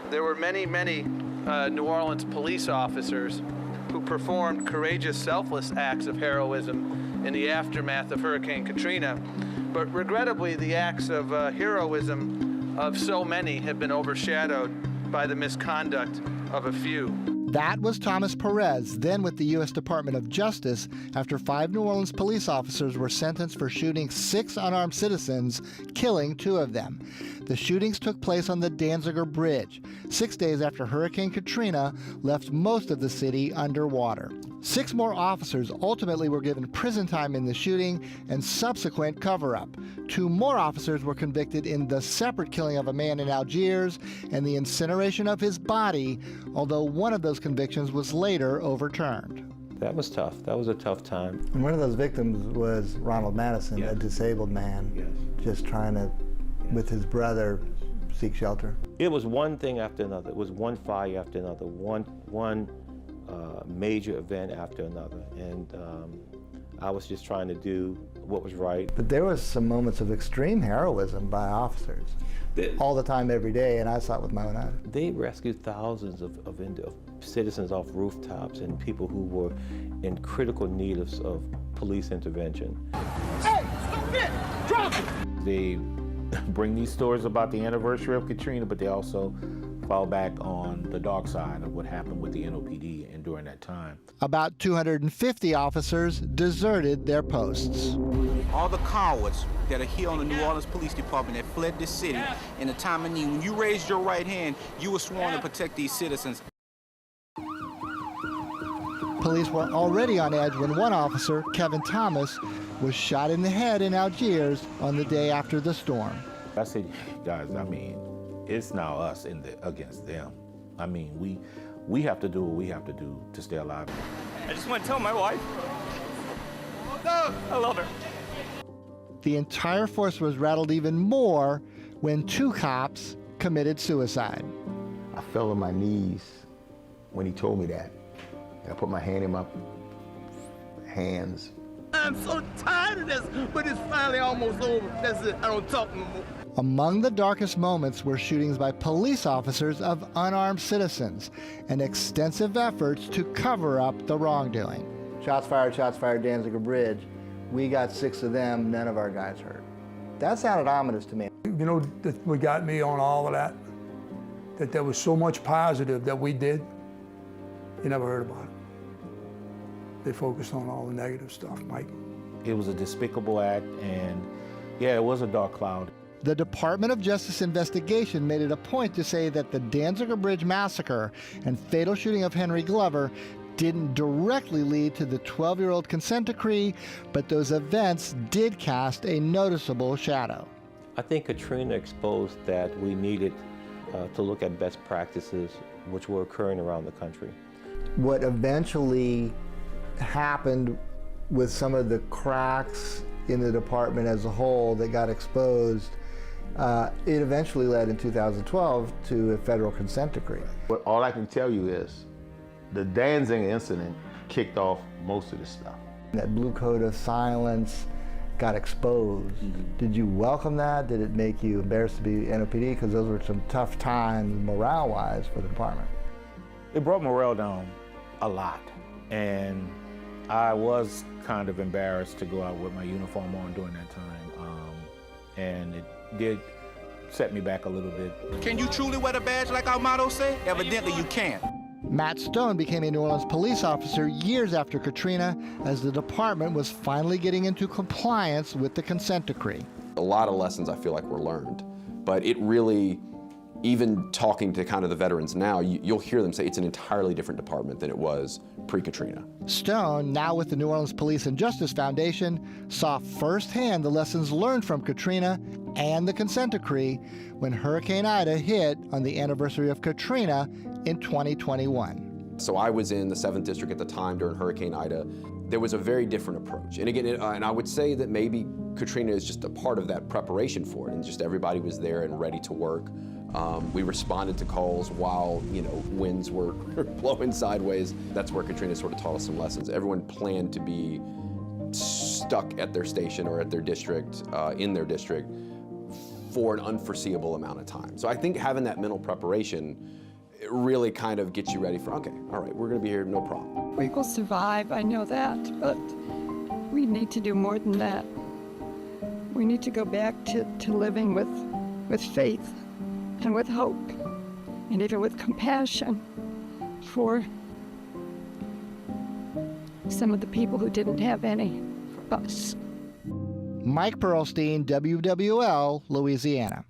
There were many New Orleans police officers who performed courageous, selfless acts of heroism in the aftermath of Hurricane Katrina. But regrettably, the acts of heroism of so many have been overshadowed by the misconduct of a few. That was Thomas Perez, then with the U.S. Department of Justice, after 5 New Orleans police officers were sentenced for shooting 6 unarmed citizens, killing 2 of them. The shootings took place on the Danziger Bridge, 6 days after Hurricane Katrina left most of the city underwater. 6 more officers ultimately were given prison time in the shooting and subsequent cover-up. 2 more officers were convicted in the separate killing of a man in Algiers and the incineration of his body, although one of those convictions was later overturned. That was tough. That was a tough time. And one of those victims was Ronald Madison, a disabled man, just trying to, with his brother, seek shelter. It was one thing after another. It was one fire after another, one major event after another. And I was just trying to do what was right. But there was some moments of extreme heroism by officers all the time, every day, and I saw it with my own eyes. They rescued thousands of citizens off rooftops and people who were in critical need of police intervention. Hey, stupid! Drop it! They bring these stories about the anniversary of Katrina, but they also fall back on the dark side of what happened with the NOPD and during that time. About 250 officers deserted their posts. All the cowards that are here on the New Orleans Police Department that fled this city in a time of need, when you raised your right hand, you were sworn to protect these citizens. Police were already on edge when one officer, Kevin Thomas, was shot in the head in Algiers on the day after the storm. I said, guys, I mean, it's now us against them. I mean, we have to do what we have to do to stay alive. I just want to tell my wife I love her. The entire force was rattled even more when 2 cops committed suicide. I fell on my knees when he told me that. And I put my hand in my hands. I'm so tired of this, but it's finally almost over. That's it. I don't talk no more. Among the darkest moments were shootings by police officers of unarmed citizens and extensive efforts to cover up the wrongdoing. Shots fired, Danziger Bridge. We got 6 of them, none of our guys hurt. That sounded ominous to me. You know what got me on all of that? That there was so much positive that we did, you never heard about it. They focused on all the negative stuff, Mike. It was a despicable act, and yeah, it was a dark cloud. The Department of Justice investigation made it a point to say that the Danziger Bridge massacre and fatal shooting of Henry Glover didn't directly lead to the 12-year-old consent decree, but those events did cast a noticeable shadow. I think Katrina exposed that we needed to look at best practices which were occurring around the country. What eventually happened with some of the cracks in the department as a whole that got exposed, it eventually led in 2012 to a federal consent decree. But all I can tell you is the Danziger incident kicked off most of this stuff. That blue coat of silence got exposed. Did you welcome that? Did it make you embarrassed to be NOPD? Because those were some tough times morale-wise for the department. It brought morale down a lot, and I was kind of embarrassed to go out with my uniform on during that time, and it did set me back a little bit. Can you truly wear the badge like our motto said? Evidently you can. Matt Stone became a New Orleans police officer years after Katrina, as the department was finally getting into compliance with the consent decree. A lot of lessons I feel like were learned, but it really, even talking to kind of the veterans now, you'll hear them say it's an entirely different department than it was pre-Katrina. Stone, now with the New Orleans Police and Justice Foundation, saw firsthand the lessons learned from Katrina and the consent decree when Hurricane Ida hit on the anniversary of Katrina in 2021. So I was in the 7th District at the time during Hurricane Ida. There was a very different approach. And again, and I would say that maybe Katrina is just a part of that preparation for it, and just everybody was there and ready to work. We responded to calls while, winds were blowing sideways. That's where Katrina sort of taught us some lessons. Everyone planned to be stuck at their station or at their district, in their district, for an unforeseeable amount of time. So I think having that mental preparation, it really kind of gets you ready for, okay, all right, we're gonna be here, no problem. We will survive, I know that, but we need to do more than that. We need to go back to living with faith and with hope, and even with compassion for some of the people who didn't have any for us. Mike Perlstein, WWL, Louisiana.